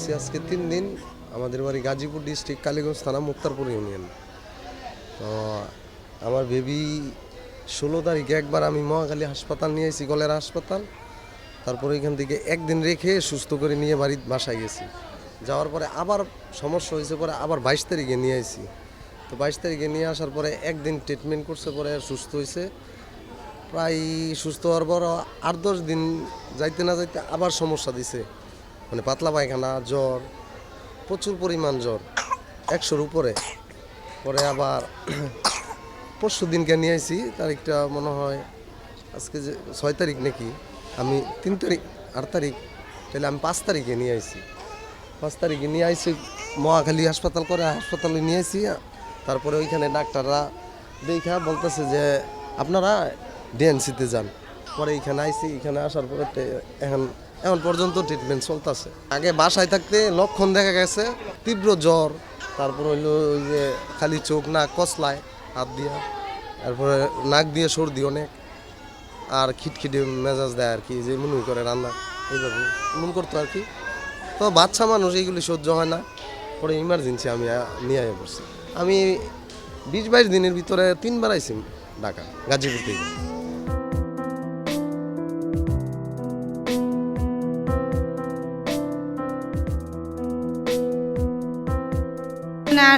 আসছি আজকে 3 দিন। আমাদের বাড়ি গাজীপুর ডিস্ট্রিক্ট, কালীগঞ্জ থানা, মুক্তারপুর ইউনিয়ন। তো আমার বেবি 16 তারিখে একবার আমি মহাখালী হাসপাতাল নিয়ে এসেছি, কলেরা হাসপাতাল। তারপরে এখান থেকে একদিন রেখে সুস্থ করে নিয়ে বাসায় গেছি। যাওয়ার পরে আবার সমস্যা হয়েছে, পরে আবার 22 তারিখে নিয়ে আসি। তো 22 তারিখে নিয়ে আসার পরে একদিন ট্রিটমেন্ট করছে, পরে সুস্থ হয়েছে। প্রায় সুস্থ হওয়ার পর 8-10 দিন যাইতে না যাইতে আবার সমস্যা দিছে, মানে পাতলা পায়খানা, জ্বর, প্রচুর পরিমাণ জ্বর, 100-র উপরে। পরে আবার পরশু দিনকে নিয়ে আসি, তারিখটা মনে হয় আজকে যে 6 তারিখ নাকি, আমি 3 তারিখ 8 তারিখ, তাহলে আমি 5 তারিখে নিয়ে আসি। 5 তারিখে নিয়ে আসি মহাখালী হাসপাতালে নিয়ে আসি। তারপরে ওইখানে ডাক্তাররা দেখা বলতেছে যে আপনারা ডিএনসিতে যান। পরে এইখানে আইসি, এখানে আসার পরে এখন পর্যন্ত ট্রিটমেন্ট চলতেছে। আগে বাসায় থাকতে লক্ষণ দেখা গেছে তীব্র জ্বর, তারপর হইলো ওই যে খালি চোখ নাক কচলায় হাত দিয়া, তারপরে নাক দিয়ে সর্দি অনেক, আর খিটখিটে মেজাজ দেয় আর কি, যে মনে করে রান্না এইভাবে মন করতো আর কি। তো বাচ্চা মানুষ এইগুলি সহ্য হয় না, পরে ইমার্জেন্সি আমি নিয়ে আয় পড়ছি। আমি 20-22 দিনের ভিতরে 3বার আইছি ঢাকা, গাজীপুর থেকে।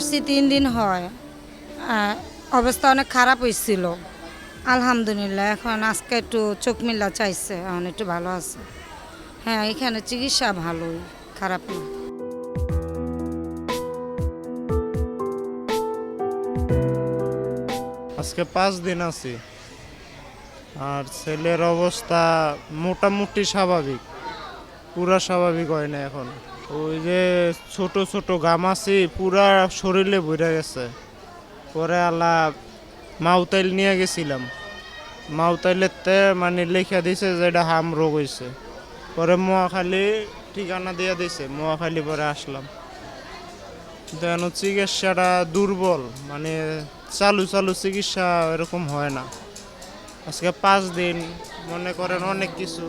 আসছি 3 দিন হয়। অবস্থা অনেক খারাপ হয়েছিল, আলহামদুলিল্লাহ এখন আজকে একটু চোখ মিল্লা চাইছে, এখন একটু ভালো আছে। হ্যাঁ, এখানে চিকিৎসা ভালোই, খারাপ না। আজকে 5 দিন আছি, আর ছেলের অবস্থা মোটামুটি স্বাভাবিক, পুরা স্বাভাবিক হয় না এখন। ওই যে ছোট ছোট ঘামাচি পুরা শরীরে ভরে গেছে। পরে আল্লাহ মাউতাইল নিয়ে গেছিলাম, মাউতাইলেতে মানে লেখা দিছে যে এটা হাম রোগ হয়েছে। পরে মহাখালী ঠিকানা দিয়ে দিছে, মহাখালী পরে আসলাম। যেন চিকিৎসাটা দুর্বল, মানে চালু চিকিৎসা এরকম হয় না। আজকে 5 দিন মনে করেন অনেক কিছু।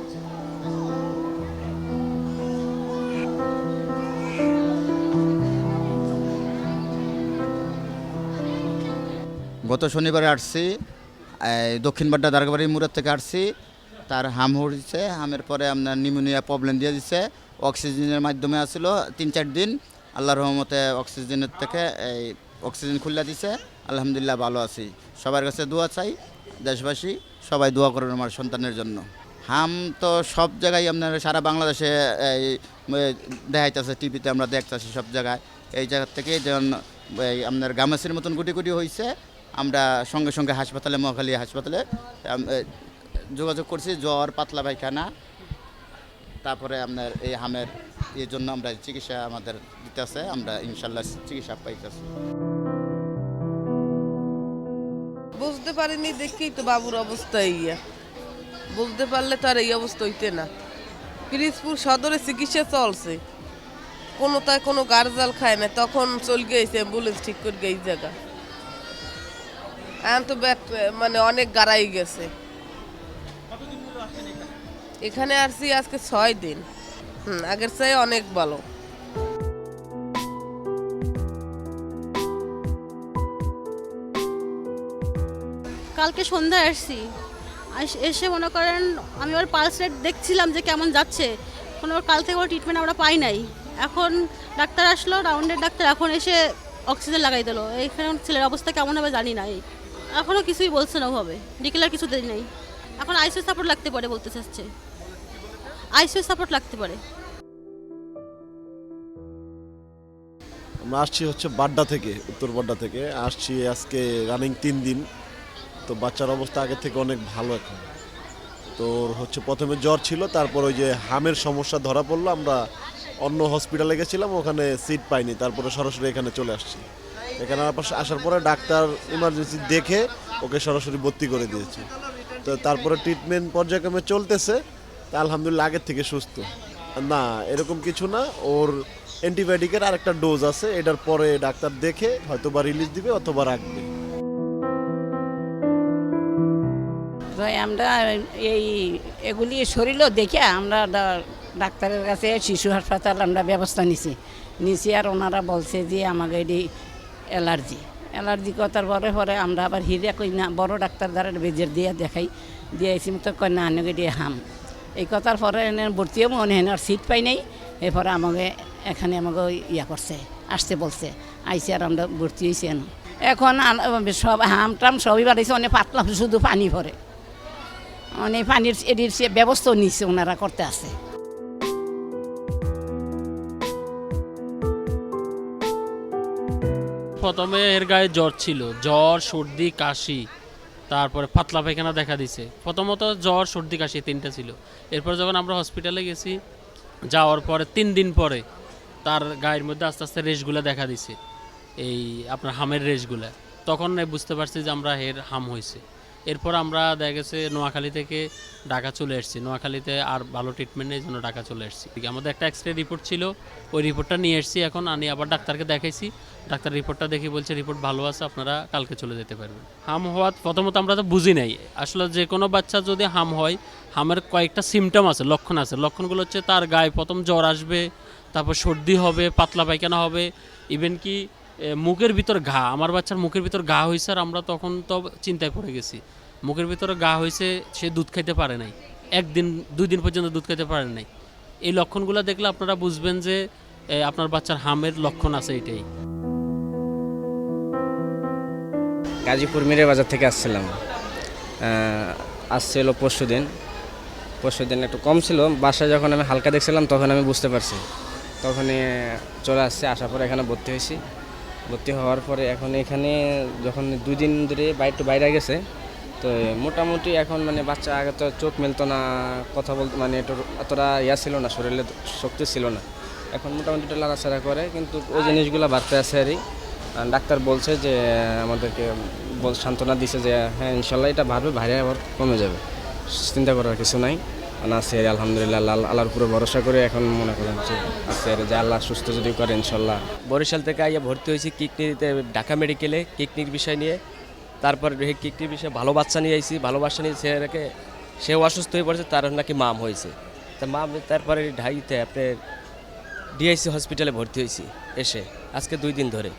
গত শনিবারে আসছি, দক্ষিণ বাড্ডা দারগাবাড়ি মুরাদ থেকে আসছি। তার হাম হয়েছে, হামের পরে আপনার নিউমোনিয়া প্রবলেম দিয়ে দিছে। অক্সিজেনের মাধ্যমে আসছিল 3-4 দিন, আল্লাহর রহমতে অক্সিজেনের থেকে এই অক্সিজেন খুলে দিছে। আলহামদুলিল্লাহ ভালো আছি। সবার কাছে দোয়া চাই, দেশবাসী সবাই দোয়া করুন আমার সন্তানের জন্য। হাম তো সব জায়গায় আপনার সারা বাংলাদেশে দেখাইতেছে, টিভিতে আমরা দেখতেছি সব জায়গায়। এই জায়গা থেকে যেমন আপনার গামাসির মতন গুটি গুটি হয়েছে, আমরা সঙ্গে সঙ্গে হাসপাতালে, মহাখালী হাসপাতালে যোগাযোগ করছি। জ্বর, পাতলা পায়খানা, তারপরে আপনার এই হামের এই জন্য আমরা চিকিৎসা আমাদের দিতেছে, আমরা ইনশাল্লাহ চিকিৎসা পাইতেছি। বুঝতে পারিনি দেখেই তো বাবুর অবস্থা ইয়া, বুঝতে পারলে তো আর এই অবস্থা হইতে না। পিরিজপুর সদরে চিকিৎসা চলছে, কোনো গার্জাল খায় না, তখন চল গেছে অ্যাম্বুলেন্স ঠিক করে গেই জায়গা। এখন তো মানে অনেক গাড়াই গেছে। এখানে আসছি আজকে 6 দিন। আগের চেয়ে অনেক ভালো। কালকে সন্ধ্যায় আসছি, এসে মনে করেন আমি ওর পালস রেট দেখছিলাম যে কেমন যাচ্ছে। কোনো কাল থেকে ওর ট্রিটমেন্ট আমরা পাই নাই। এখন ডাক্তার আসলো, রাউন্ডের ডাক্তার, এখন এসে অক্সিজেন লাগাই দিল। এইখানে ছেলের অবস্থা কেমন হবে জানি না, এখনও কিছুই বলছে না ওভাবে, ডিক্লেয়ার কিছু দেয় নাই। এখন আইসিইউ সাপোর্ট লাগতে পারে বলতে চাচ্ছে, আইসিইউ সাপোর্ট লাগতে পারে। আমরা আসছি হচ্ছে বাড্ডা থেকে, উত্তর বাড্ডা থেকে আসছি। আজকে রানিং 3 দিন। তো বাচ্চার অবস্থা আগের থেকে অনেক ভালো এখন। তো হচ্ছে প্রথমে জ্বর ছিল, তারপর ওই যে হামের সমস্যা ধরা পড়লো। আমরা অন্য হসপিটালে গেছিলাম, ওখানে সিট পাইনি, তারপরে সরাসরি এখানে চলে আসছি। এখানে আসার পরে ডাক্তার ইমার্জেন্সি দেখে ওকে সরাসরি ভর্তি করে দিয়েছে। তো তারপরে ট্রিটমেন্ট পর্যায়ক্রমে চলতেছে। তা আলহামদুলিল্লাহ আগের থেকে সুস্থ না, এরকম কিছু না। ওর অ্যান্টিবায়োটিকের আরেকটা ডোজ আছে, এটার পরে ডাক্তার দেখে হয়তো বা রিলিজ দিবে অথবা রাখবে। আমরা এগুলি শরীরও দেখে আমরা ডাক্তারের কাছে শিশু হাসপাতাল আমরা ব্যবস্থা নিছি আর ওনারা বলছে যে আমাকে এটি অ্যালার্জি কথার পরে আমরা আবার হিরে কই না বড় ডাক্তার দ্বারা বেজের দিয়ে দেখাই দিয়েছি তো কই না আনকে দিয়ে হাম এই কথার পরে এনে ভর্তিও মনে হয় আর সিট পাই নাই এরপরে আমাকে এখানে আমাকে ইয়া করছে আসতে বলছে আইসি আর আমরা ভর্তি হয়েছি এখন সব হাম টাম সবই বাড়িয়েছে অনেক পাতলা শুধু পানি ভরে অনেক পানির এটির ব্যবস্থাও নিচ্ছে ওনারা করতে আছে। প্রথমে এর গায়ে জ্বর ছিল, জ্বর সর্দি কাশি, তারপরে পাতলা পায়খানা দেখা দিছে। প্রথমত জ্বর সর্দি কাশি তিনটা ছিল। এরপর যখন আমরা হসপিটালে গেছি, যাওয়ার পরে 3 দিন পরে তার গায়ের মধ্যে আস্তে আস্তে রেশগুলো দেখা দিছে, এই আপনার হামের রেশগুলো। তখন বুঝতে পারছি যে আমরা এর হাম হয়েছে। এরপর আমরা দেখা গেছে নোয়াখালী থেকে ঢাকা চলে এসেছি, নোয়াখালীতে আর ভালো ট্রিটমেন্টের জন্য ঢাকা চলে এসেছি। আমাদের একটা এক্সরে রিপোর্ট ছিল, ওই রিপোর্টটা নিয়ে এসেছি। এখন আমি আবার ডাক্তারকে দেখাইছি, ডাক্তার রিপোর্টটা দেখে বলছে রিপোর্ট ভালো আছে, আপনারা কালকে চলে যেতে পারবেন। হাম হওয়ার প্রথমত আমরা তো বুঝি নাই আসলে যে কোনো বাচ্চা যদি হাম হয়, হামের কয়েকটা সিমটম আছে, লক্ষণ আছে। লক্ষণগুলো হচ্ছে তার গায়ে প্রথম জ্বর আসবে, তারপর সর্দি হবে, পাতলা পায়খানা হবে, ইভেন কি মুখের ভিতর ঘা। আমার বাচ্চার মুখের ভিতর ঘা হয়েছে আর আমরা তখন তো চিন্তায় পড়ে গেছি। মুখের ভিতরে ঘা হয়েছে, সে দুধ খাইতে পারে নাই, 1 দিন 2 দিন পর্যন্ত দুধ খাইতে পারে নাই। এই লক্ষণগুলো দেখলে আপনারা বুঝবেন যে আপনার বাচ্চার হামের লক্ষণ আছে। এটাই। গাজীপুর মিরে বাজার থেকে আসছিলাম, আসছিল পরশু দিন একটু কম ছিল। বাসায় যখন আমি হালকা দেখছিলাম তখন আমি বুঝতে পারছি, তখনই চলে আসছে। আসার পরে এখানে ভর্তি হওয়ার পরে এখন এখানে যখন 2 দিন ধরে বাইরে গেছে, তো মোটামুটি এখন মানে বাচ্চা আগে তো চোখ মেলতো না, কথা বলতো, মানে একটু অতটা ছিল না, শরীরে শক্তি ছিল না। এখন মোটামুটি একটু লাড়াচাড়া করে, কিন্তু ওই জিনিসগুলো বাড়তে আছে আরই। ডাক্তার বলছে যে আমাদেরকে সান্ত্বনা দিছে যে হ্যাঁ ইনশাল্লাহ এটা বাড়বে, বাইরে আবার কমে যাবে, চিন্তা করার কিছু নাই। আছে আলহামদুলিল্লাহ, আল্লাহর উপরে ভরসা করে এখন মনে করেন যে আছে যে আল্লাহ সুস্থ যদি করে ইনশাল্লাহ। বরিশাল থেকে আইয়া ভর্তি হয়েছি কিডনিতে, ঢাকা মেডিকেলে কিডনির বিষয় নিয়ে। তারপর কিডনির বিষয়ে ভালো বাচ্চা নিয়ে আইছি, ভালো বাচ্চা নিয়ে সেও অসুস্থ হয়ে পড়েছে, তার নাকি মাম হয়েছে। তা মাম তারপরে ঢাইতে আপনার ডিআইসি হসপিটালে ভর্তি হয়েছি এসে আজকে 2 দিন ধরে।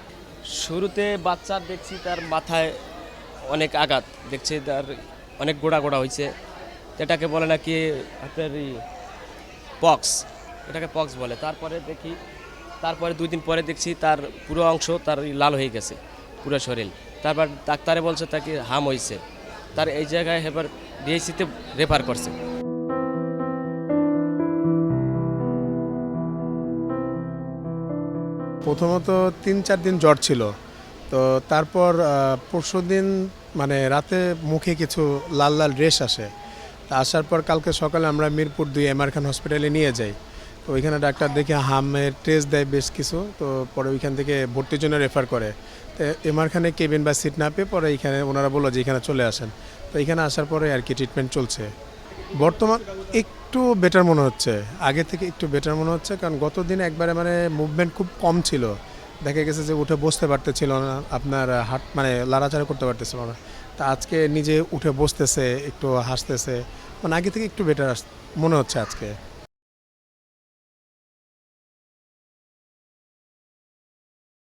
শুরুতে বাচ্চা দেখছি তার মাথায় অনেক আঘাত, দেখছি তার অনেক গোড়া হয়েছে, এটাকে বলে নাকি আপনার পক্স, এটাকে পক্স বলে। তারপরে 2 দিন পরে দেখছি তার পুরো অংশ তার লাল হয়ে গেছে, পুরো শরীর। তারপর ডাক্তারে বলছে তাকে হাম হয়েছে, তার এই জায়গায় এবার ডিআইসিতে রেফার করছে। প্রথমত 3-4 দিন জ্বর ছিল, তো তারপর পরশুদিন মানে রাতে মুখে কিছু লাল রেশ আসে। তা আসার পর কালকে সকালে আমরা মিরপুর 2 এমআর খান হসপিটালে নিয়ে যাই। তো ওইখানে ডাক্তার দেখে হামের টেস্ট দেয় বেশ কিছু, তো পরে ওইখান থেকে ভর্তির জন্য রেফার করে। তো এমআর খানে কেবিন বা সিট না পেয়ে পরে এখানে ওনারা বললো যে এখানে চলে আসেন। তো এখানে আসার পরে আর কি ট্রিটমেন্ট চলছে। বর্তমান একটু বেটার মনে হচ্ছে, আগে থেকে একটু বেটার মনে হচ্ছে, কারণ গত দিনে একবারে মানে মুভমেন্ট খুব কম ছিল, দেখা গেছে যে উঠে বসতে পারতেছিল না, আপনার হাত মানে লাড়াচাড়া করতে পারতেছিল না। তা আজকে নিজে উঠে বসতেছে, একটু হাসতেছে, মানে আগে থেকে একটু বেটার মনে হচ্ছে আজকে।